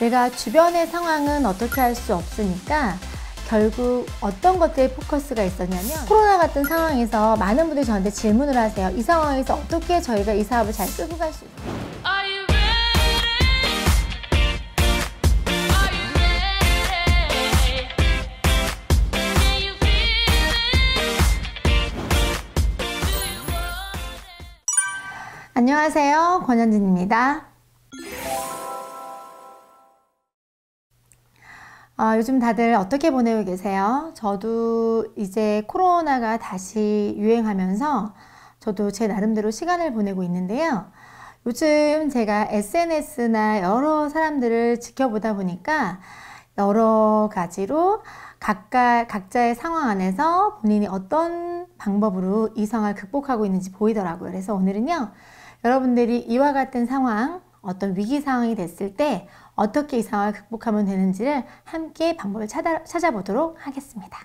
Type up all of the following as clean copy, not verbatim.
내가 주변의 상황은 어떻게 할 수 없으니까 결국 어떤 것들에 포커스가 있었냐면, 코로나 같은 상황에서 많은 분들이 저한테 질문을 하세요. 이 상황에서 어떻게 저희가 이 사업을 잘 끌고 갈 수 있을까요? 안녕하세요, 권현진입니다. 요즘 다들 어떻게 보내고 계세요? 저도 이제 코로나가 다시 유행하면서 저도 제 나름대로 시간을 보내고 있는데요. 요즘 제가 SNS나 여러 사람들을 지켜보다 보니까 여러 가지로 각자의 상황 안에서 본인이 어떤 방법으로 이 상황을 극복하고 있는지 보이더라고요. 그래서 오늘은요, 여러분들이 이와 같은 상황, 어떤 위기 상황이 됐을 때 어떻게 이 상황을 극복하면 되는지를 함께 방법을 찾아보도록 하겠습니다.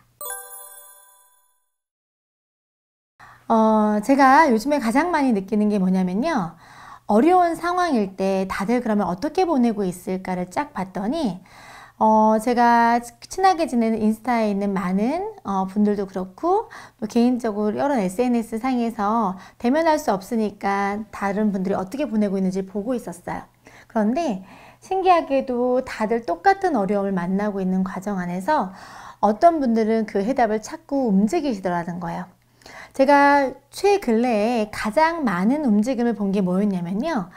제가 요즘에 가장 많이 느끼는 게 뭐냐면요, 어려운 상황일 때 다들 그러면 어떻게 보내고 있을까를 쫙 봤더니 제가 친하게 지내는 인스타에 있는 많은 분들도 그렇고, 또 개인적으로 여러 SNS 상에서 대면할 수 없으니까 다른 분들이 어떻게 보내고 있는지 보고 있었어요. 그런데 신기하게도 다들 똑같은 어려움을 만나고 있는 과정 안에서 어떤 분들은 그 해답을 찾고 움직이시더라는 거예요. 제가 최근래에 가장 많은 움직임을 본 게 뭐였냐면요,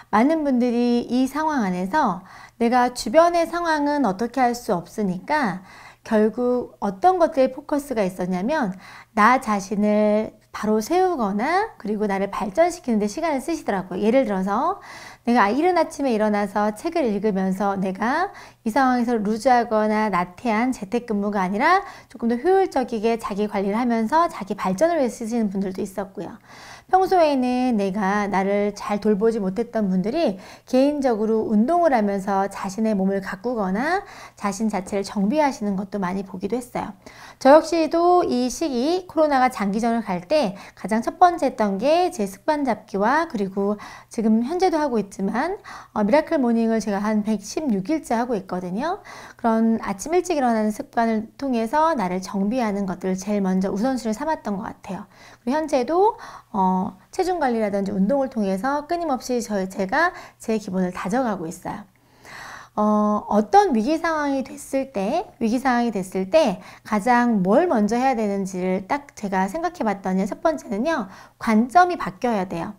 많은 분들이 이 상황 안에서 내가 주변의 상황은 어떻게 할 수 없으니까 결국 어떤 것들에 포커스가 있었냐면, 나 자신을 바로 세우거나 그리고 나를 발전시키는 데 시간을 쓰시더라고요. 예를 들어서 내가 이른 아침에 일어나서 책을 읽으면서 내가 이 상황에서 루즈하거나 나태한 재택근무가 아니라 조금 더 효율적이게 자기 관리를 하면서 자기 발전을 위해 쓰시는 분들도 있었고요. 평소에는 내가 나를 잘 돌보지 못했던 분들이 개인적으로 운동을 하면서 자신의 몸을 가꾸거나 자신 자체를 정비하시는 것도 많이 보기도 했어요. 저 역시도 이 시기 코로나가 장기전을 갈 때 가장 첫 번째 했던 게 제 습관 잡기와, 그리고 지금 현재도 하고 있지만 미라클 모닝을 제가 한 116일째 하고 있거든요. 그런 아침 일찍 일어나는 습관을 통해서 나를 정비하는 것들을 제일 먼저 우선순위를 삼았던 것 같아요. 그리고 현재도 체중 관리라든지 운동을 통해서 끊임없이 제가 제 기본을 다져가고 있어요. 어떤 위기 상황이 됐을 때 가장 뭘 먼저 해야 되는지를 딱 제가 생각해 봤더니, 첫 번째는요, 관점이 바뀌어야 돼요.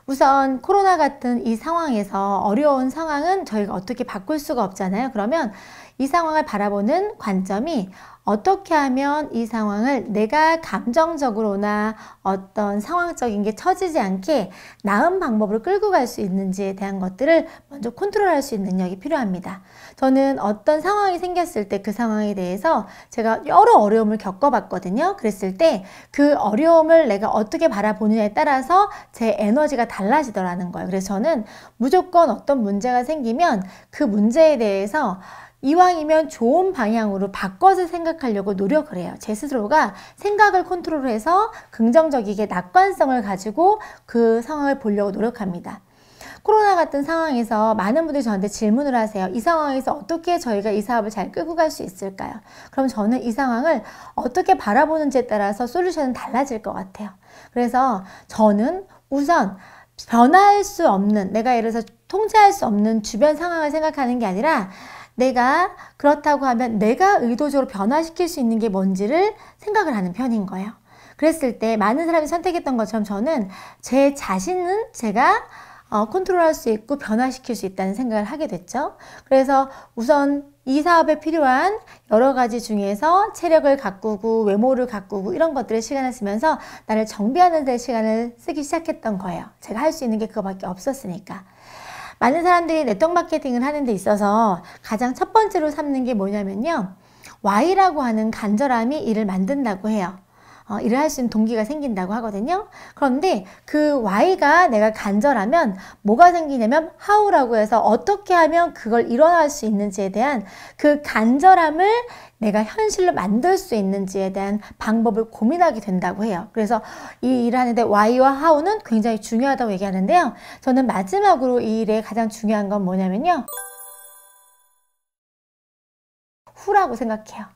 우선 코로나 같은 이 상황에서 어려운 상황은 저희가 어떻게 바꿀 수가 없잖아요. 그러면 이 상황을 바라보는 관점이 어떻게 하면 이 상황을 내가 감정적으로나 어떤 상황적인 게 처지지 않게 나은 방법으로 끌고 갈 수 있는지에 대한 것들을 먼저 컨트롤할 수 있는 능력이 필요합니다. 저는 어떤 상황이 생겼을 때 그 상황에 대해서 제가 여러 어려움을 겪어봤거든요. 그랬을 때 그 어려움을 내가 어떻게 바라보느냐에 따라서 제 에너지가 달라지더라는 거예요. 그래서 저는 무조건 어떤 문제가 생기면 그 문제에 대해서 이왕이면 좋은 방향으로 바꿔서 생각하려고 노력을 해요. 제 스스로가 생각을 컨트롤해서 긍정적이게 낙관성을 가지고 그 상황을 보려고 노력합니다. 코로나 같은 상황에서 많은 분들이 저한테 질문을 하세요. 이 상황에서 어떻게 저희가 이 사업을 잘 끌고 갈 수 있을까요? 그럼 저는 이 상황을 어떻게 바라보는지에 따라서 솔루션은 달라질 것 같아요. 그래서 저는 우선 변화할 수 없는, 내가 예를 들어서 통제할 수 없는 주변 상황을 생각하는 게 아니라, 내가 그렇다고 하면 내가 의도적으로 변화시킬 수 있는 게 뭔지를 생각을 하는 편인 거예요. 그랬을 때 많은 사람이 선택했던 것처럼 저는 제 자신은 제가 컨트롤할 수 있고 변화시킬 수 있다는 생각을 하게 됐죠. 그래서 우선 이 사업에 필요한 여러 가지 중에서 체력을 가꾸고 외모를 가꾸고 이런 것들에 시간을 쓰면서 나를 정비하는 데 시간을 쓰기 시작했던 거예요. 제가 할 수 있는 게 그거밖에 없었으니까. 많은 사람들이 네트워크 마케팅을 하는 데 있어서 가장 첫 번째로 삼는 게 뭐냐면요, Y라고 하는 간절함이 일을 만든다고 해요. 일을 할 수 있는 동기가 생긴다고 하거든요. 그런데 그 why가 내가 간절하면 뭐가 생기냐면 how라고 해서 어떻게 하면 그걸 일어날 수 있는지에 대한 그 간절함을 내가 현실로 만들 수 있는지에 대한 방법을 고민하게 된다고 해요. 그래서 이 일을 하는데 why와 how는 굉장히 중요하다고 얘기하는데요. 저는 마지막으로 이 일에 가장 중요한 건 뭐냐면요. who라고 생각해요.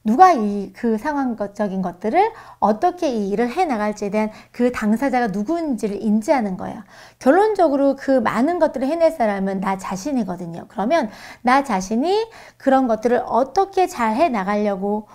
누가 그 상황적인 것들을 어떻게 이 일을 해나갈지에 대한 그 당사자가 누구인지를 인지하는 거예요. 결론적으로 그 많은 것들을 해낼 사람은 나 자신이거든요. 그러면 나 자신이 그런 것들을 어떻게 잘 해나가려고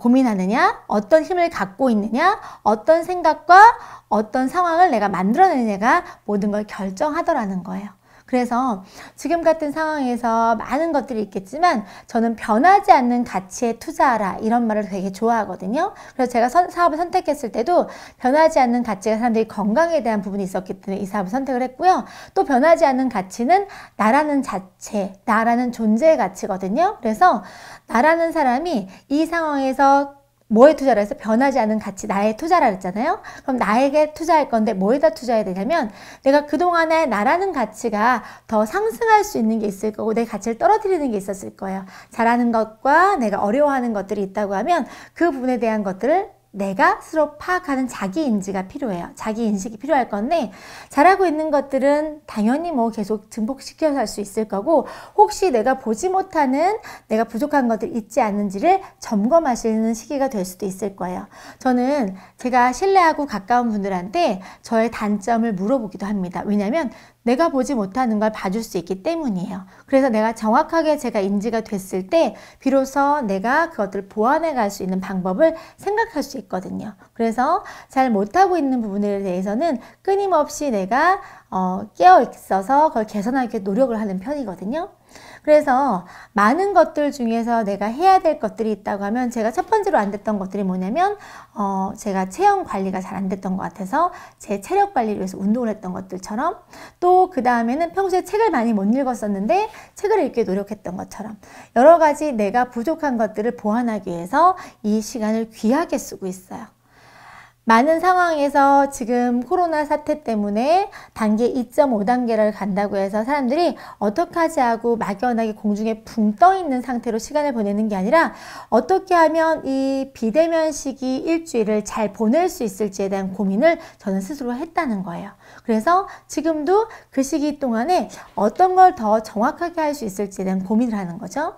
고민하느냐, 어떤 힘을 갖고 있느냐, 어떤 생각과 어떤 상황을 내가 만들어내느냐가 모든 걸 결정하더라는 거예요. 그래서 지금 같은 상황에서 많은 것들이 있겠지만 저는 변하지 않는 가치에 투자하라 이런 말을 되게 좋아하거든요. 그래서 제가 사업을 선택했을 때도 변하지 않는 가치가 사람들이 건강에 대한 부분이 있었기 때문에 이 사업을 선택을 했고요. 또 변하지 않는 가치는 나라는 자체, 나라는 존재의 가치거든요. 그래서 나라는 사람이 이 상황에서 뭐에 투자를 해서 변하지 않은 가치, 나의 투자라 그랬잖아요. 그럼 나에게 투자할 건데 뭐에다 투자해야 되냐면 내가 그동안에 나라는 가치가 더 상승할 수 있는 게 있을 거고 내 가치를 떨어뜨리는 게 있었을 거예요. 잘하는 것과 내가 어려워하는 것들이 있다고 하면 그 부분에 대한 것들을 내가 스스로 파악하는 자기인지가 필요해요. 자기인식이 필요할 건데 잘하고 있는 것들은 당연히 뭐 계속 증폭시켜서 할 수 있을 거고 혹시 내가 보지 못하는 내가 부족한 것들이 있지 않는지를 점검하시는 시기가 될 수도 있을 거예요. 저는 제가 신뢰하고 가까운 분들한테 저의 단점을 물어보기도 합니다. 왜냐하면 내가 보지 못하는 걸 봐줄 수 있기 때문이에요. 그래서 내가 정확하게 제가 인지가 됐을 때 비로소 내가 그것들을 보완해 갈 수 있는 방법을 생각할 수 있거든요. 그래서 잘 못하고 있는 부분에 대해서는 끊임없이 내가 깨어 있어서 그걸 개선하기 노력을 하는 편이거든요. 그래서 많은 것들 중에서 내가 해야 될 것들이 있다고 하면 제가 첫 번째로 안 됐던 것들이 뭐냐면 제가 체형 관리가 잘 안 됐던 것 같아서 제 체력 관리를 위해서 운동을 했던 것들처럼 또 그 다음에는 평소에 책을 많이 못 읽었었는데 책을 읽기 노력했던 것처럼 여러 가지 내가 부족한 것들을 보완하기 위해서 이 시간을 귀하게 쓰고 있어요. 많은 상황에서 지금 코로나 사태 때문에 단계 2.5단계를 간다고 해서 사람들이 어떡하지 하고 막연하게 공중에 붕 떠 있는 상태로 시간을 보내는 게 아니라 어떻게 하면 이 비대면 시기 일주일을 잘 보낼 수 있을지에 대한 고민을 저는 스스로 했다는 거예요. 그래서 지금도 그 시기 동안에 어떤 걸 더 정확하게 할 수 있을지에 대한 고민을 하는 거죠.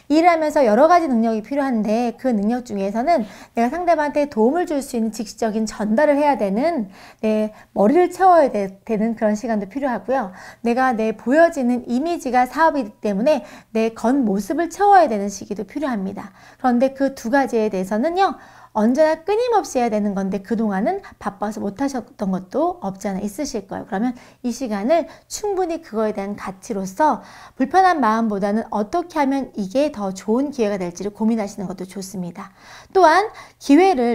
일을 하면서 여러 가지 능력이 필요한데 그 능력 중에서는 내가 상대방한테 도움을 줄 수 있는 직접적인 전달을 해야 되는 내 머리를 채워야 되는 그런 시간도 필요하고요. 내가 보여지는 이미지가 사업이기 때문에 내 겉모습을 채워야 되는 시기도 필요합니다. 그런데 그 두 가지에 대해서는요. 언제나 끊임없이 해야 되는 건데 그동안은 바빠서 못하셨던 것도 없지 않아 있으실 거예요. 그러면 이 시간을 충분히 그거에 대한 가치로서 불편한 마음보다는 어떻게 하면 이게 더 좋은 기회가 될지를 고민하시는 것도 좋습니다. 또한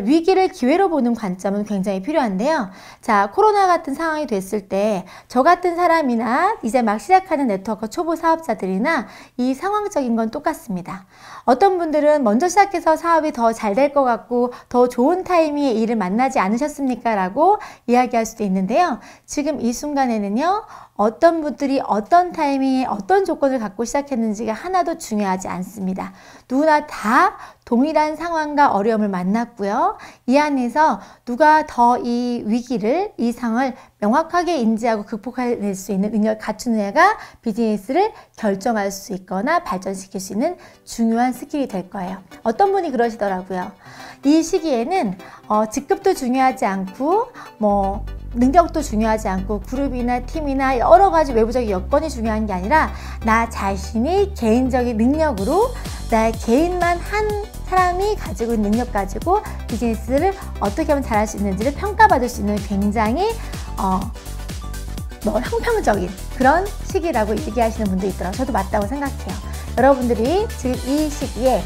위기를 기회로 보는 관점은 굉장히 필요한데요. 자, 코로나 같은 상황이 됐을 때 저 같은 사람이나 이제 막 시작하는 네트워크 초보 사업자들이나 이 상황적인 건 똑같습니다. 어떤 분들은 먼저 시작해서 사업이 더 잘 될 것 같고 더 좋은 타이밍에 일을 만나지 않으셨습니까? 라고 이야기할 수도 있는데요. 지금 이 순간에는요. 어떤 분들이 어떤 타이밍에 어떤 조건을 갖고 시작했는지가 하나도 중요하지 않습니다. 누구나 다 동일한 상황과 어려움을 만났고요. 이 안에서 누가 더 이 위기를, 이 상황을 명확하게 인지하고 극복해낼 수 있는 능력을 갖추느냐가 비즈니스를 결정할 수 있거나 발전시킬 수 있는 중요한 스킬이 될 거예요. 어떤 분이 그러시더라고요. 이 시기에는 직급도 중요하지 않고 능력도 중요하지 않고 그룹이나 팀이나 여러 가지 외부적인 여건이 중요한 게 아니라 나 자신이 개인적인 능력으로 나 개인만 한 사람이 가지고 있는 능력 가지고 비즈니스를 어떻게 하면 잘할 수 있는지를 평가받을 수 있는 굉장히 형평적인 그런 시기라고 얘기하시는 분도 있더라고요. 저도 맞다고 생각해요. 여러분들이 지금 이 시기에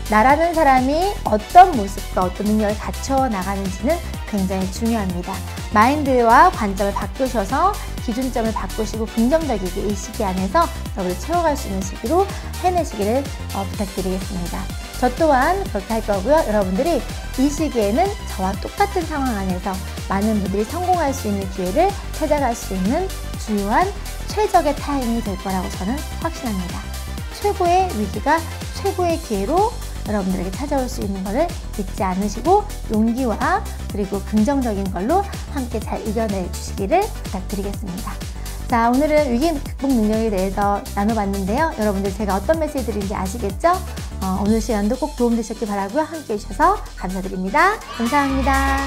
나라는 사람이 어떤 모습과 어떤 능력을 갖춰 나가는지는 굉장히 중요합니다. 마인드와 관점을 바꾸셔서 기준점을 바꾸시고 긍정적이게 이 시기 안에서 여러분을 채워갈 수 있는 시기로 해내시기를 부탁드리겠습니다. 저 또한 그렇게 할 거고요. 여러분들이 이 시기에는 저와 똑같은 상황 안에서 많은 분들이 성공할 수 있는 기회를 찾아갈 수 있는 중요한 최적의 타이밍이 될 거라고 저는 확신합니다. 최고의 위기가 최고의 기회로 여러분들에게 찾아올 수 있는 것을 잊지 않으시고 용기와 그리고 긍정적인 걸로 함께 잘 이겨내 주시기를 부탁드리겠습니다. 자, 오늘은 위기 극복 능력에 대해서 나눠봤는데요. 여러분들 제가 어떤 메시지 드린지 아시겠죠? 오늘 시간도 꼭 도움되셨길 바라고요. 함께 해주셔서 감사드립니다. 감사합니다.